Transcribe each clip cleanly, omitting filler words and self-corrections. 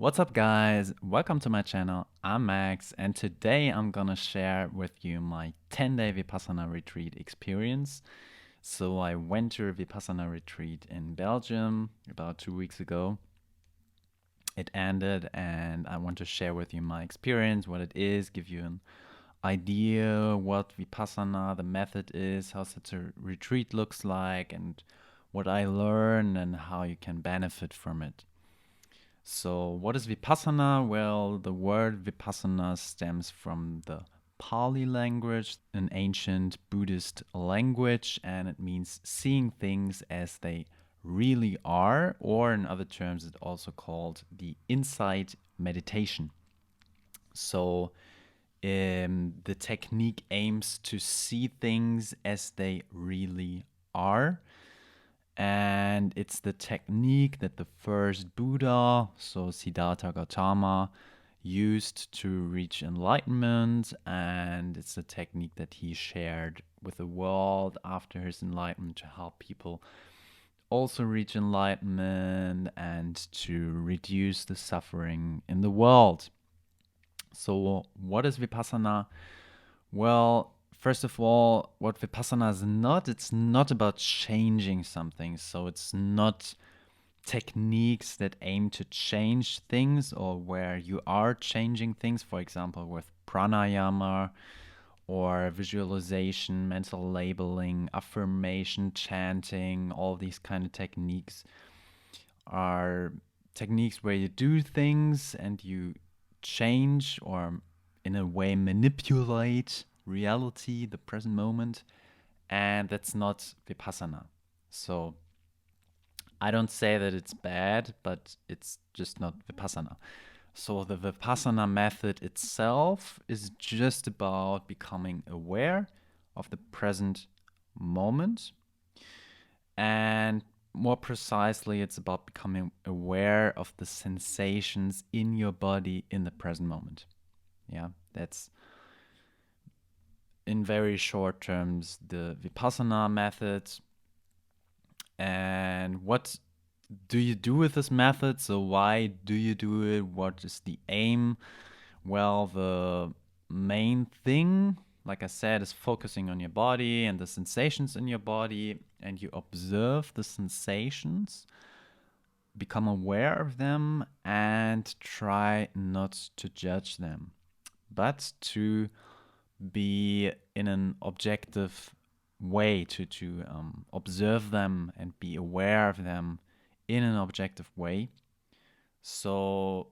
What's up, guys? Welcome to my channel. I'm Max, and today I'm gonna share with you my 10-day Vipassana retreat experience. So, I went to a Vipassana retreat in Belgium about 2 weeks ago. It ended, and I want to share with you my experience, what it is, give you an idea what Vipassana, the method is, how such a retreat looks like, and what I learned and how you can benefit from it. So, what is Vipassana? Well, the word Vipassana stems from the Pali language, an ancient Buddhist language, and it means seeing things as they really are, or in other terms, it's also called the insight meditation. So, the technique aims to see things as they really are, and it's the technique that the first Buddha, so Siddhartha Gautama, used to reach enlightenment. And it's a technique that he shared with the world after his enlightenment to help people also reach enlightenment and to reduce the suffering in the world. So, what is Vipassana? Well, first of all, what Vipassana is not, it's not about changing something. So it's not techniques that aim to change things or where you are changing things, for example, with pranayama or visualization, mental labeling, affirmation, chanting, all these kind of techniques are techniques where you do things and you change or in a way manipulate reality, the present moment, and that's not Vipassana. So I don't say that it's bad, but it's just not Vipassana. So the Vipassana method itself is just about becoming aware of the present moment. And more precisely, it's about becoming aware of the sensations in your body in the present moment. Yeah, that's in very short terms the Vipassana method. And what do you do with this method? So, why do you do it? What is the aim? Well, the main thing, like I said, is focusing on your body and the sensations in your body, and you observe the sensations, become aware of them, and try not to judge them, but to be in an objective way to observe them and be aware of them in an objective way, so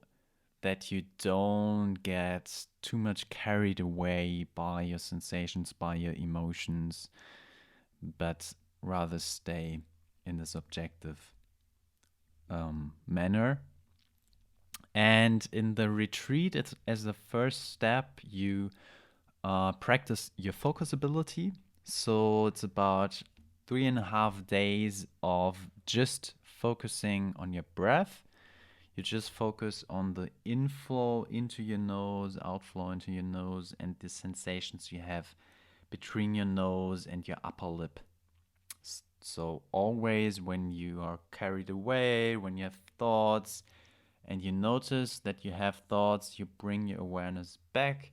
that you don't get too much carried away by your sensations, by your emotions, but rather stay in this objective manner. And in the retreat, it's as the first step, you practice your focus ability. So it's about 3.5 days of just focusing on your breath. You just focus on the inflow into your nose, outflow into your nose, and the sensations you have between your nose and your upper lip. So, always when you are carried away, when you have thoughts, and you notice that you have thoughts, you bring your awareness back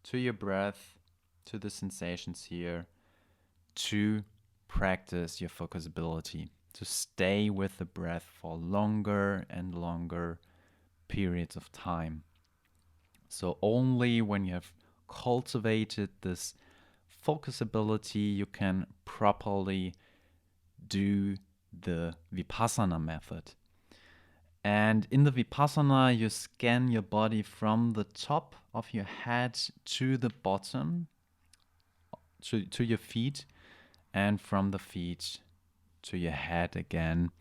to your breath, to the sensations here, to practice your focus ability, to stay with the breath for longer and longer periods of time. So, only when you have cultivated this focus ability, you can properly do the Vipassana method. And in the Vipassana, you scan your body from the top of your head to the bottom, to your feet, and from the feet to your head again,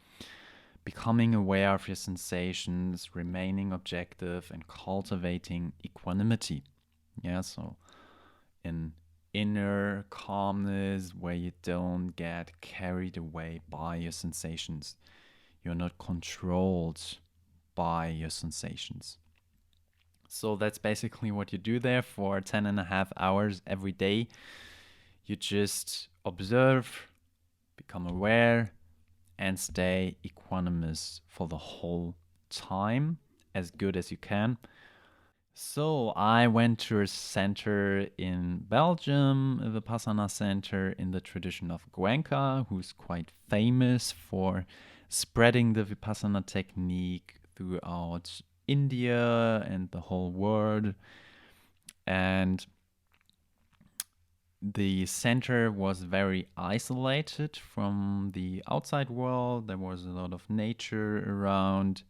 becoming aware of your sensations, remaining objective, and cultivating equanimity. Yeah, so an inner calmness where you don't get carried away by your sensations. You're not controlled by your sensations. So that's basically what you do there for 10.5 hours every day. You just observe, become aware, and stay equanimous for the whole time. as good as you can. So I went to a center in Belgium, a Vipassana center in the tradition of Cuenca, who's quite famous for spreading the Vipassana technique throughout India and the whole world. And the center was very isolated from the outside world. There was a lot of nature around,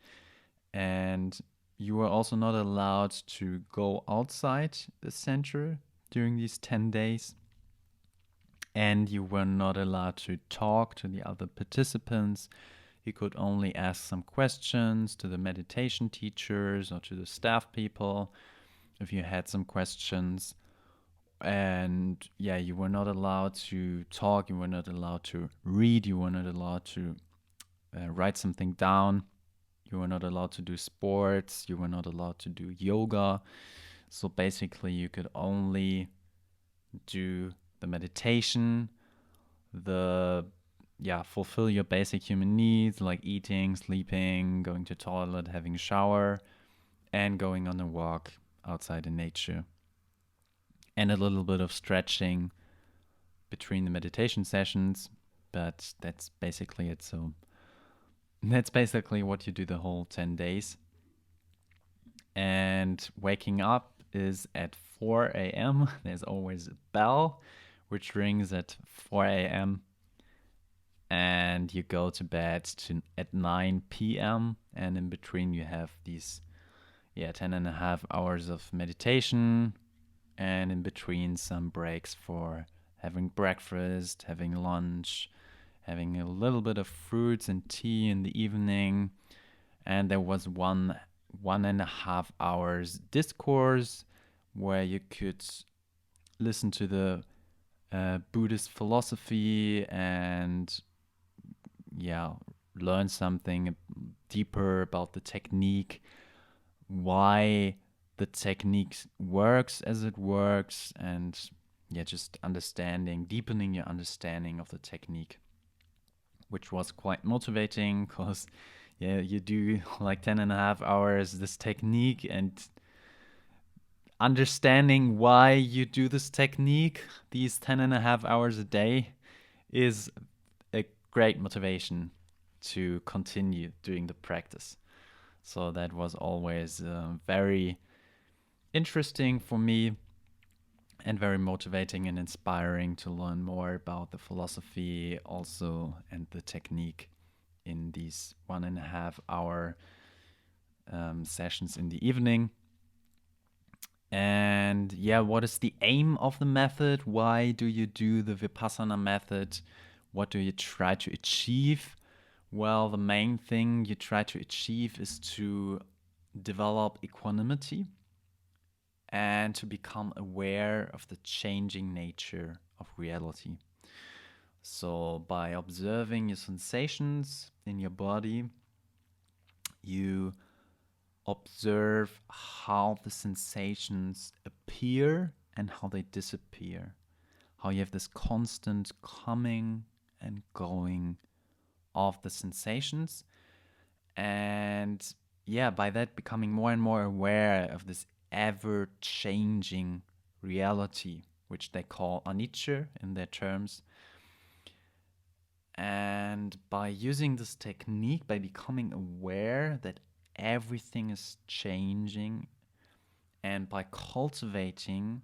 and you were also not allowed to go outside the center during these 10 days. And you were not allowed to talk to the other participants. You could only ask some questions to the meditation teachers or to the staff people if you had some questions. And yeah, you were not allowed to talk, you were not allowed to read, you were not allowed to write something down, you were not allowed to do sports, you were not allowed to do yoga. So basically, you could only do the meditation, the fulfill your basic human needs like eating, sleeping, going to toilet, having a shower, and going on a walk outside in nature. And a little bit of stretching between the meditation sessions, but that's basically it. So that's basically what you do the whole 10 days. And waking up is at 4 a.m. There's always a bell which rings at 4 a.m. And you go to bed at 9 p.m. And in between, you have these 10 and a half hours of meditation, and in between some breaks for having breakfast, having lunch, having a little bit of fruits and tea in the evening. And there was one and a half hours discourse where you could listen to the Buddhist philosophy and learn something deeper about the technique, why the technique works as it works, and just deepening your understanding of the technique, which was quite motivating because you do like 10 and a half hours this technique, and understanding why you do this technique these 10 and a half hours a day is a great motivation to continue doing the practice. So that was always very interesting for me and very motivating and inspiring to learn more about the philosophy also and the technique in these 1.5 hour sessions in the evening. And what is the aim of the method? Why do you do the Vipassana method? What do you try to achieve? Well, the main thing you try to achieve is to develop equanimity and to become aware of the changing nature of reality. So, by observing your sensations in your body, you observe how the sensations appear and how they disappear. How you have this constant coming and going of the sensations. And by that becoming more and more aware of this ever changing reality, which they call anicca in their terms. And by using this technique, by becoming aware that everything is changing, and by cultivating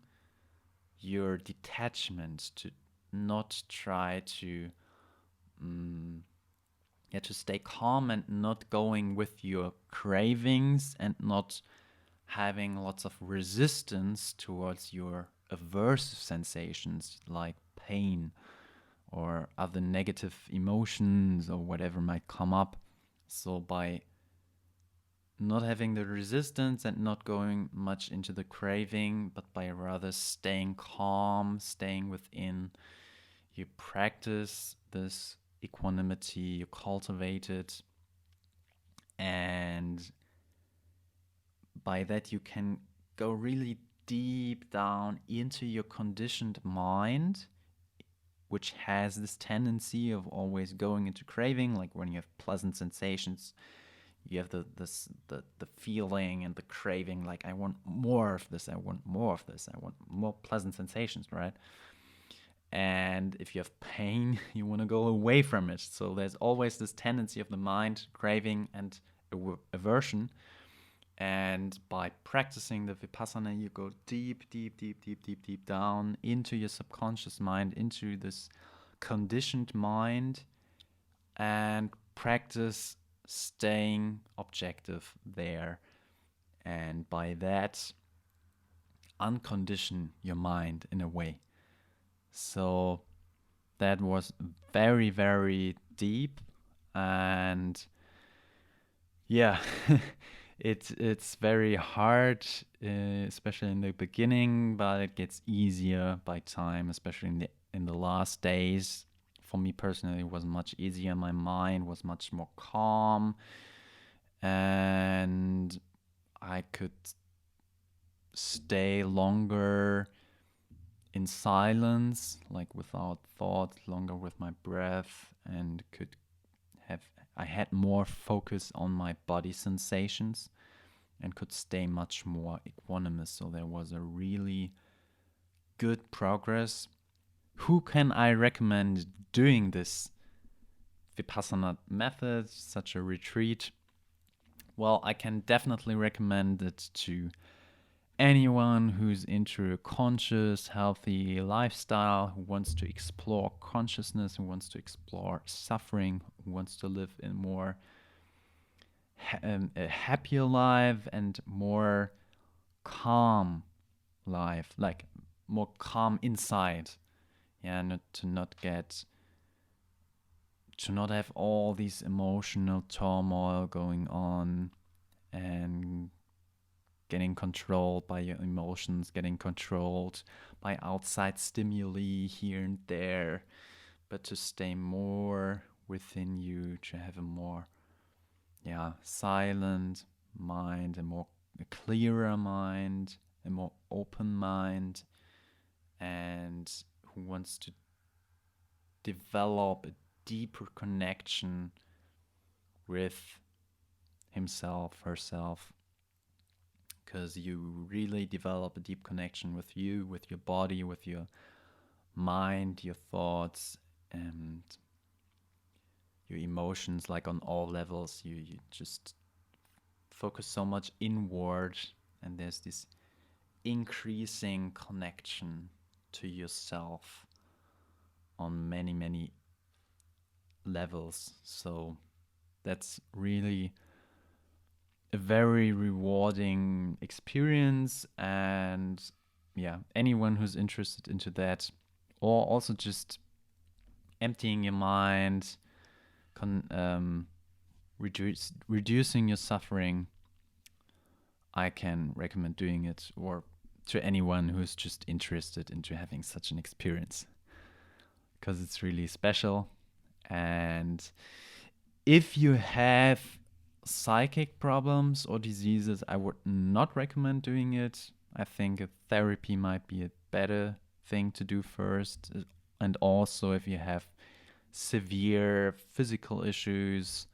your detachment to not try to to stay calm and not going with your cravings and not having lots of resistance towards your aversive sensations like pain or other negative emotions or whatever might come up. So by not having the resistance and not going much into the craving, but by rather staying calm, staying within, you practice this equanimity, you cultivate it, and by that you can go really deep down into your conditioned mind, which has this tendency of always going into craving. Like when you have pleasant sensations, you have the feeling and the craving, like I want more of this, I want more of this, I want more pleasant sensations, right? And if you have pain, you want to go away from it. So there's always this tendency of the mind, craving and aversion. And by practicing the Vipassana, you go deep, deep, deep, deep, deep, deep down into your subconscious mind, into this conditioned mind, and practice staying objective there. And by that, uncondition your mind in a way. So that was very, very deep. And yeah, it's very hard, especially in the beginning, but it gets easier by time, especially in the last days. For me personally, it was much easier. My mind was much more calm, and I could stay longer in silence, like without thought, longer with my breath, and I had more focus on my body sensations and could stay much more equanimous. So there was a really good progress. Who can I recommend doing this Vipassana method, such a retreat? Well, I can definitely recommend it to anyone who's into a conscious, healthy lifestyle, who wants to explore consciousness, who wants to explore suffering, who wants to live in more a happier life and more calm life, like more calm inside. Yeah, to not have all these emotional turmoil going on and getting controlled by your emotions, getting controlled by outside stimuli here and there, but to stay more within you, to have a more silent mind, a clearer mind, a more open mind, and who wants to develop a deeper connection with himself, herself, because you really develop a deep connection with you, with your body, with your mind, your thoughts, and your emotions, like on all levels. You just focus so much inward, and there's this increasing connection to yourself on many, many levels. So that's really a very rewarding experience. And yeah, anyone who's interested into that, or also just emptying your mind, reducing your suffering, I can recommend doing it, or to anyone who's just interested into having such an experience, because it's really special. And if you have psychic problems or diseases, I would not recommend doing it. I think a therapy might be a better thing to do first. And also, if you have severe physical issues,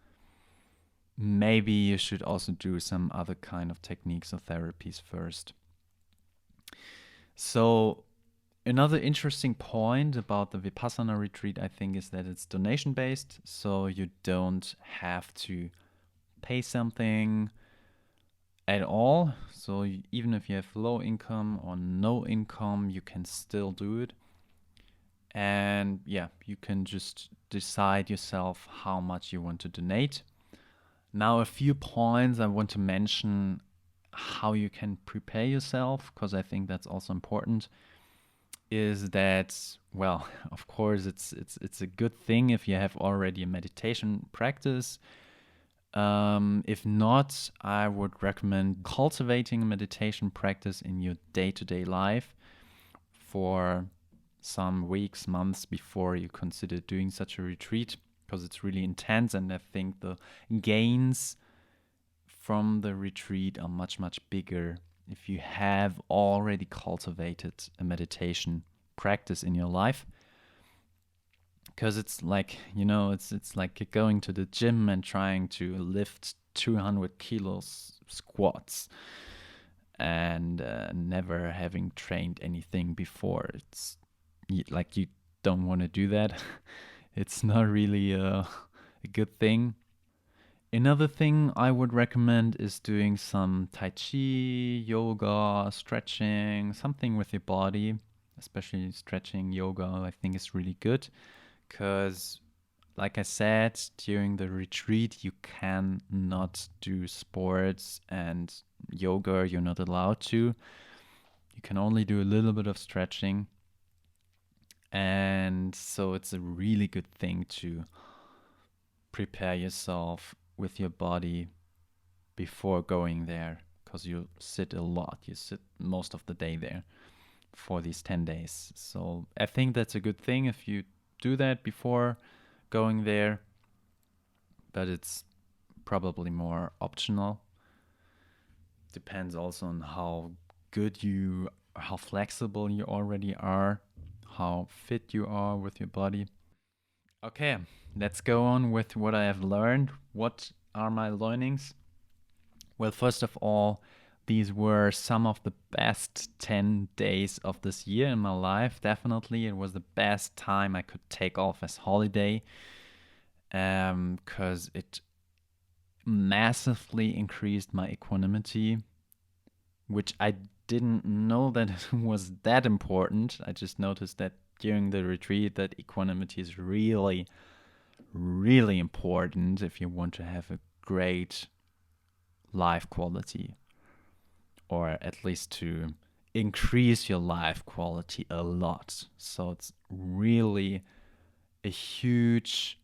maybe you should also do some other kind of techniques or therapies first. So another interesting point about the Vipassana retreat, I think, is that it's donation based. So you don't have to pay something at all. So even if you have low income or no income, you can still do it. And yeah, you can just decide yourself how much you want to donate. Now, a few points I want to mention how you can prepare yourself, because I think that's also important, is that, well, of course, it's a good thing if you have already a meditation practice. If not, I would recommend cultivating a meditation practice in your day-to-day life for some weeks, months before you consider doing such a retreat, because it's really intense, and I think the gains from the retreat are much, much bigger if you have already cultivated a meditation practice in your life. because it's like, you know, it's like going to the gym and trying to lift 200 kilos squats and never having trained anything before. It's like you don't want to do that. It's not really a good thing. Another thing I would recommend is doing some Tai Chi, yoga, stretching, something with your body, especially stretching, yoga, I think is really good because, like I said, during the retreat, you can not do sports and yoga, you're not allowed to. You can only do a little bit of stretching. And so it's a really good thing to prepare yourself with your body before going there because you sit a lot. You sit most of the day there for these 10 days. So I think that's a good thing if you do that before going there, but it's probably more optional. Depends also on how good you, how flexible you already are, how fit you are with your body. Okay, let's go on with what I have learned. What are my learnings? Well, first of all, these were some of the best 10 days of this year in my life. Definitely, it was the best time I could take off as holiday because it massively increased my equanimity, which I didn't know that it was that important. I just noticed that during the retreat that equanimity is really, really important if you want to have a great life quality, or at least to increase your life quality a lot. So it's really a huge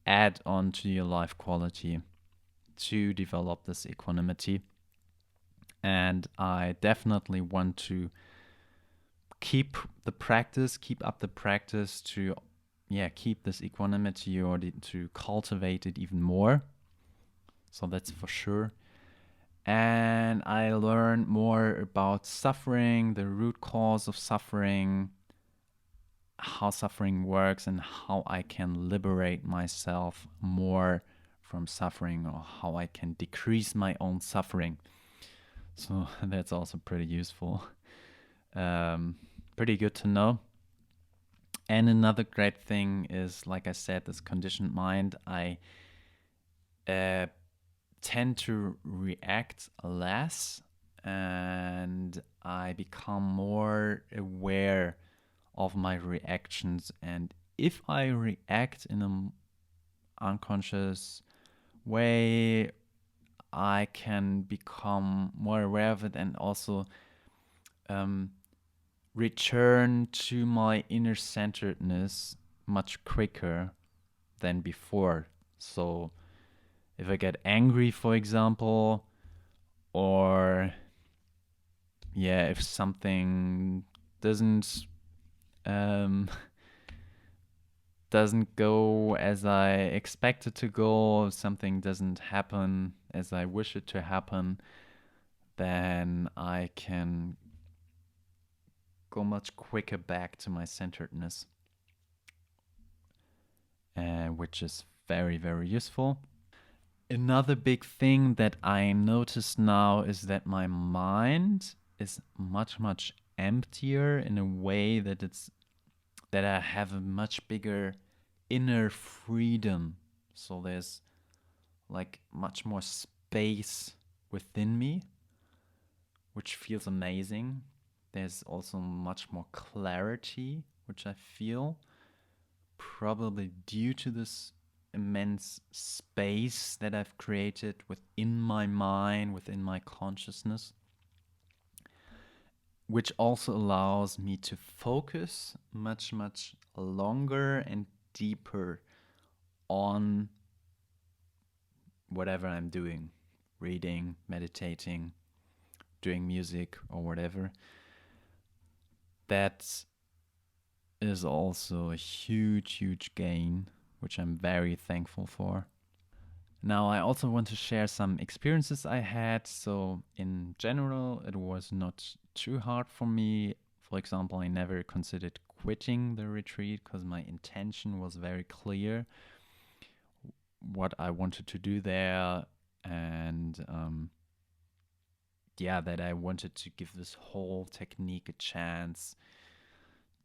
add on to your life quality to develop this equanimity. And I definitely want to keep up the practice to, yeah, keep this equanimity or to cultivate it even more. So that's for sure. And I learned more about suffering, the root cause of suffering, how suffering works, and how I can liberate myself more from suffering, or how I can decrease my own suffering. So that's also pretty useful. Pretty good to know. And another great thing is, like I said, this conditioned mind. I uh, tend to react less and I become more aware of my reactions. And if I react in an unconscious way, I can become more aware of it and also return to my inner centeredness much quicker than before. So if I get angry, for example, or yeah, if something doesn't um, doesn't go as I expect it to go, if something doesn't happen as I wish it to happen, then I can go much quicker back to my centeredness, which is very, very useful. Another big thing that I notice now is that my mind is much, much emptier in a way that I have a much bigger inner freedom. So there's like much more space within me, which feels amazing. There's also much more clarity, which I feel probably due to this immense space that I've created within my mind, within my consciousness, which also allows me to focus much, much longer and deeper on whatever I'm doing, reading, meditating, doing music, or whatever. That is also a huge, huge gain, which I'm very thankful for. Now, I also want to share some experiences I had. So, in general, it was not too hard for me. For example, I never considered quitting the retreat because my intention was very clear what I wanted to do there, and that I wanted to give this whole technique a chance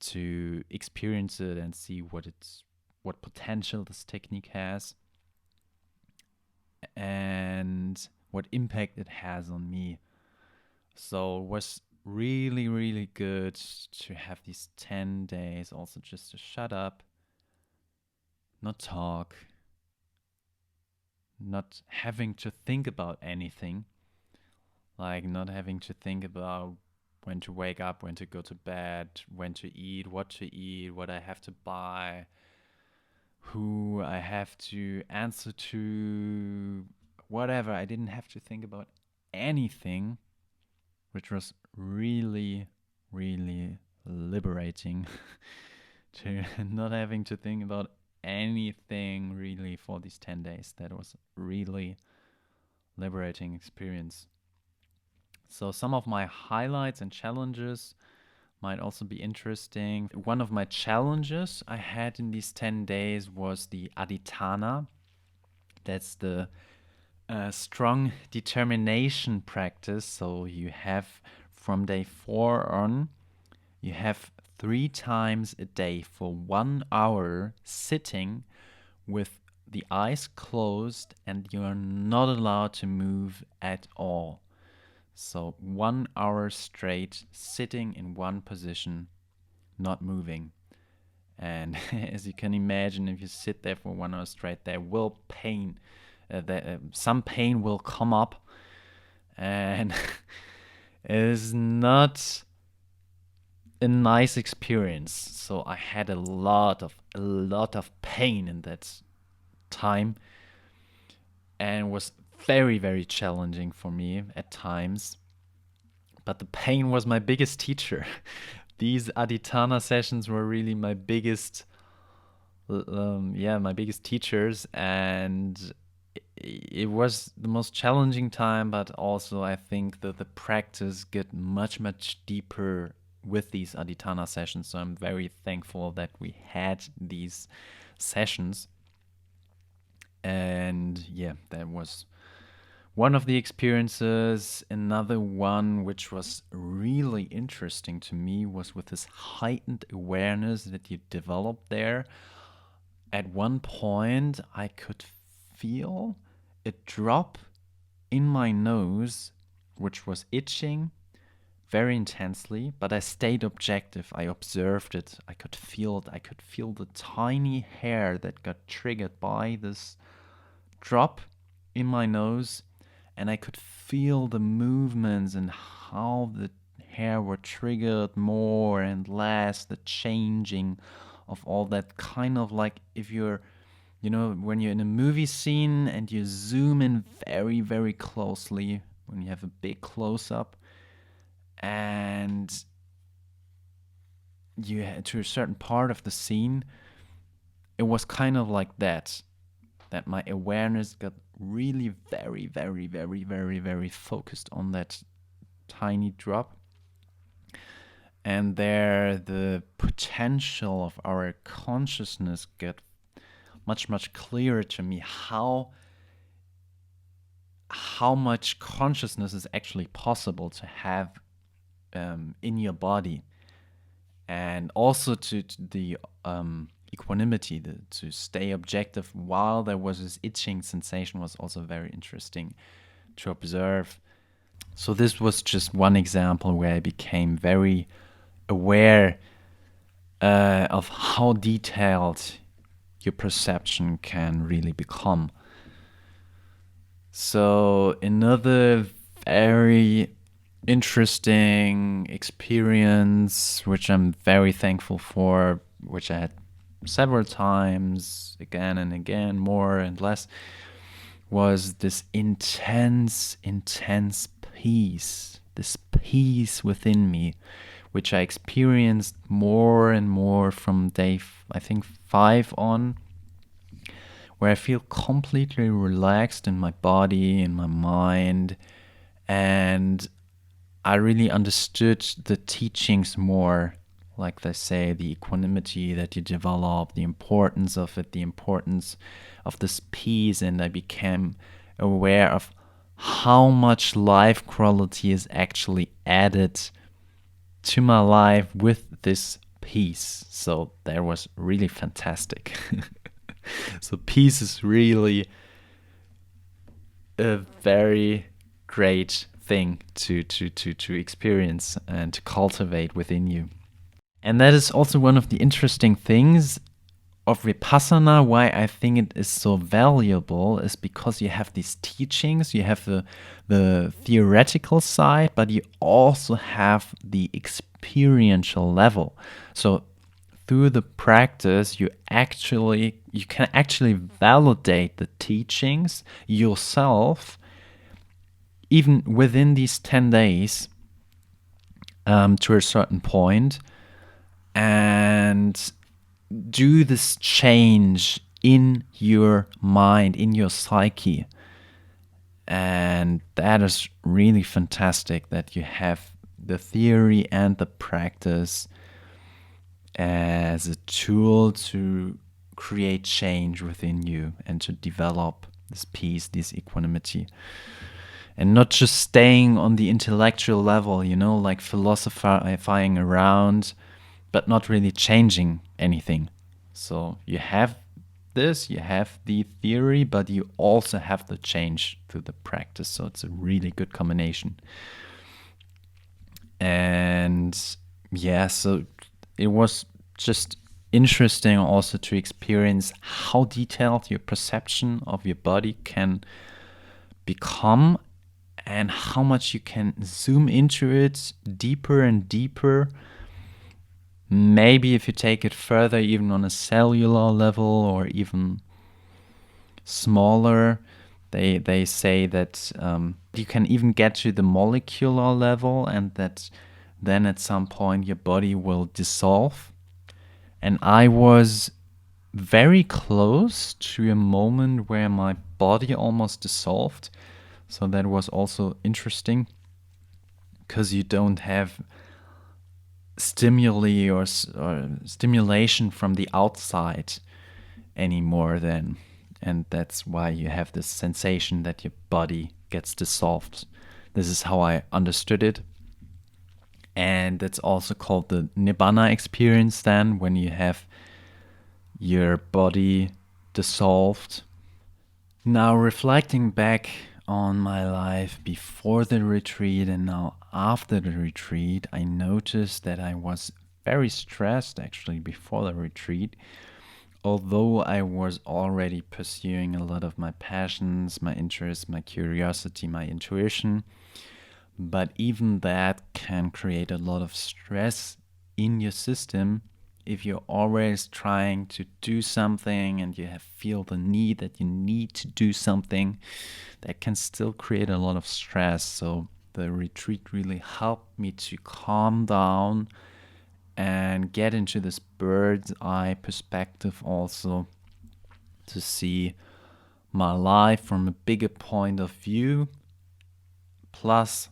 to experience it and see what potential this technique has and what impact it has on me. So it was really, really good to have these 10 days also just to shut up, not talk, not having to think about anything, like not having to think about when to wake up, when to go to bed, when to eat, what I have to buy, who I have to answer to, whatever. I didn't have to think about anything, which was really, really liberating to not having to think about anything really for these 10 days. That was really liberating experience. So some of my highlights and challenges might also be interesting. One of my challenges I had in these 10 days was the aditana. That's the strong determination practice. So you have from day 4 on, you have 3 times a day for 1 hour sitting with the eyes closed, and you are not allowed to move at all. So 1 hour straight sitting in one position, not moving. And as you can imagine, if you sit there for 1 hour straight, there will pain. Some pain will come up, and it is not a nice experience. So I had a lot of pain in that time, and was very, very challenging for me at times. But the pain was my biggest teacher. These aditana sessions were really my biggest, my biggest teachers, and it was the most challenging time. But also, I think that the practice get much, much deeper with these aditana sessions. So I'm very thankful that we had these sessions. And that was one of the experiences. Another one which was really interesting to me was with this heightened awareness that you develop there. At one point, I could feel a drop in my nose, which was itching very intensely, but I stayed objective. I observed it. I could feel it. I could feel the tiny hair that got triggered by this drop in my nose. And I could feel the movements and how the hair were triggered more and less, the changing of all that, kind of like if you're, when you're in a movie scene and you zoom in very, very closely, when you have a big close-up, and you to a certain part of the scene, it was kind of like that my awareness got really very, very, very, very, very focused on that tiny drop. And there the potential of our consciousness got much, much clearer to me, how much consciousness is actually possible to have in your body. And also to the equanimity, to stay objective while there was this itching sensation, was also very interesting to observe. So this was just one example where I became very aware of how detailed your perception can really become. So another very interesting experience, which I'm very thankful for, which I had several times, again and again, more and less, was this intense peace, this peace within me, which I experienced more and more from day, I think, 5 on, where I feel completely relaxed in my body, in my mind, and I really understood the teachings more like they say, the equanimity that you develop, the importance of it, the importance of this peace. And I became aware of how much life quality is actually added to my life with this peace. So that was really fantastic. So peace is really a very great thing to experience and to cultivate within you. And that is also one of the interesting things of Vipassana, why I think it is so valuable, is because you have these teachings, you have the theoretical side, but you also have the experiential level. So through the practice, you can actually validate the teachings yourself, even within these 10 days, to a certain point, and do this change in your mind, in your psyche. And that is really fantastic that you have the theory and the practice as a tool to create change within you and to develop this peace, this equanimity. And not just staying on the intellectual level, like philosophizing around, but not really changing anything. So you have you have the theory, but you also have the change through the practice. So it's a really good combination. And yeah, so it was just interesting also to experience how detailed your perception of your body can become and how much you can zoom into it deeper and deeper. Maybe if you take it further, even on a cellular level or even smaller, they say that you can even get to the molecular level, and that then at some point your body will dissolve. And I was very close to a moment where my body almost dissolved. So that was also interesting, because you don't have stimuli or stimulation from the outside anymore then. And that's why you have this sensation that your body gets dissolved. This is how I understood it. And that's also called the Nibbana experience then, when you have your body dissolved. Now, reflecting back on my life before the retreat and now after the retreat, I noticed that I was very stressed actually before the retreat. Although I was already pursuing a lot of my passions, my interests, my curiosity, my intuition, but even that can create a lot of stress in your system if you're always trying to do something and you feel the need that you need to do something. That can still create a lot of stress. So the retreat really helped me to calm down and get into this bird's eye perspective also, to see my life from a bigger point of view, plus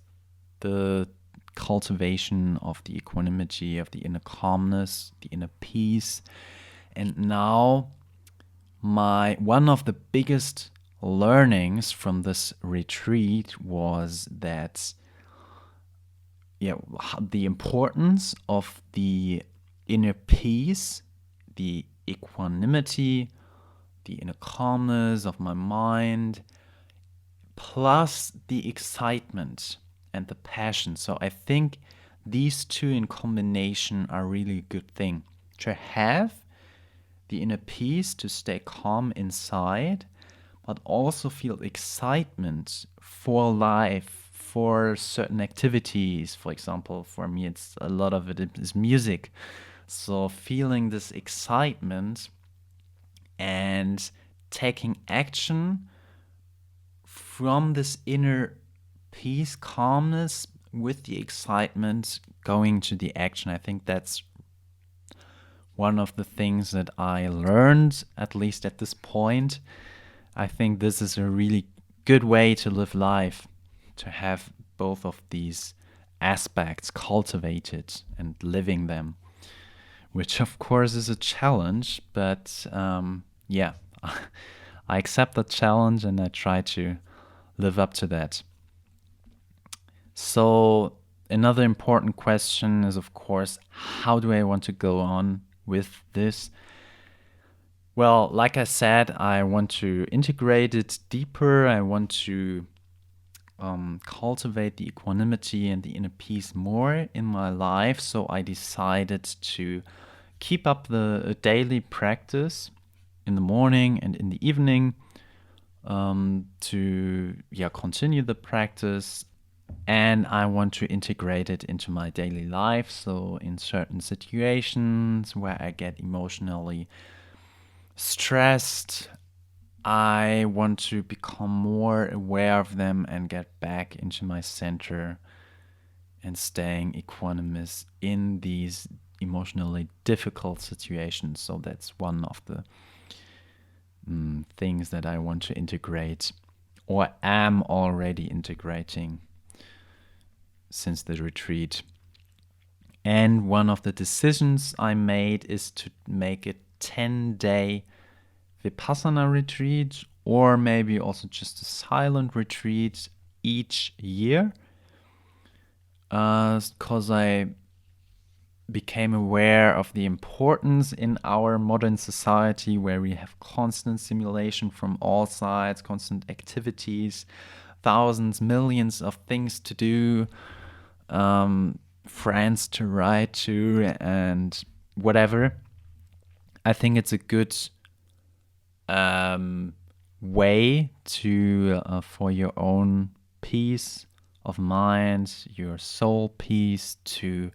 the cultivation of the equanimity, of the inner calmness, the inner peace. And now one of the biggest learnings from this retreat was that the importance of the inner peace, the equanimity, the inner calmness of my mind, plus the excitement and the passion. So I think these two in combination are really a good thing. To have the inner peace, to stay calm inside, but also feel excitement for life, for certain activities. For example, for me, it's a lot of it is music. So feeling this excitement and taking action from this inner peace, calmness, with the excitement, going to the action. I think that's one of the things that I learned, at least at this point. I think this is a really good way to live life, to have both of these aspects cultivated and living them. which of course is a challenge, but yeah, I accept the challenge and I try to live up to that. So, another important question is, of course, how do I want to go on with this? Well, like I said, I want to integrate it deeper. I want to cultivate the equanimity and the inner peace more in my life. So I decided to keep up the daily practice in the morning and in the evening, to continue the practice. And I want to integrate it into my daily life. So in certain situations where I get emotionally stressed, I want to become more aware of them and get back into my center and staying equanimous in these emotionally difficult situations. So that's one of the things that I want to integrate, or am already integrating since the retreat. And one of the decisions I made is to make a 10-day Vipassana retreat, or maybe also just a silent retreat each year, because I became aware of the importance in our modern society where we have constant stimulation from all sides, constant activities, thousands, millions of things to do, friends to write to, and whatever. I think it's a good way to for your own peace of mind, your soul peace, to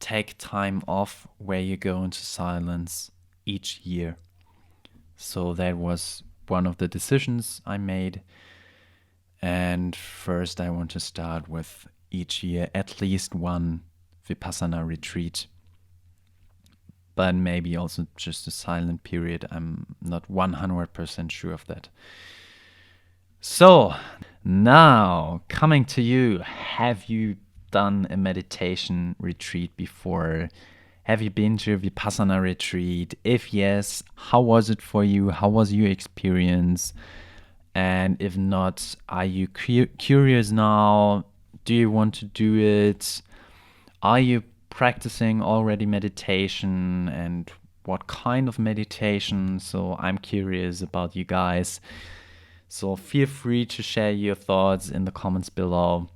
take time off where you go into silence each year. So that was one of the decisions I made. And first I want to start with each year at least one Vipassana retreat, but maybe also just a silent period. I'm not 100% sure of that. So now coming to you, have you done a meditation retreat before? Have you been to a Vipassana retreat? If yes, how was it for you? How was your experience? And if not, are you curious now? Do you want to do it? Are you practicing already meditation, and what kind of meditation? So I'm curious about you guys. So feel free to share your thoughts in the comments below,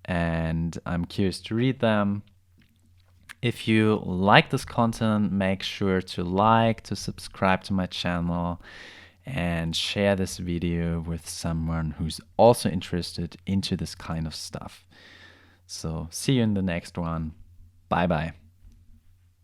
and I'm curious to read them. If you like this content, make sure to like, to subscribe to my channel, and share this video with someone who's also interested into this kind of stuff. So see you in the next one. Bye bye.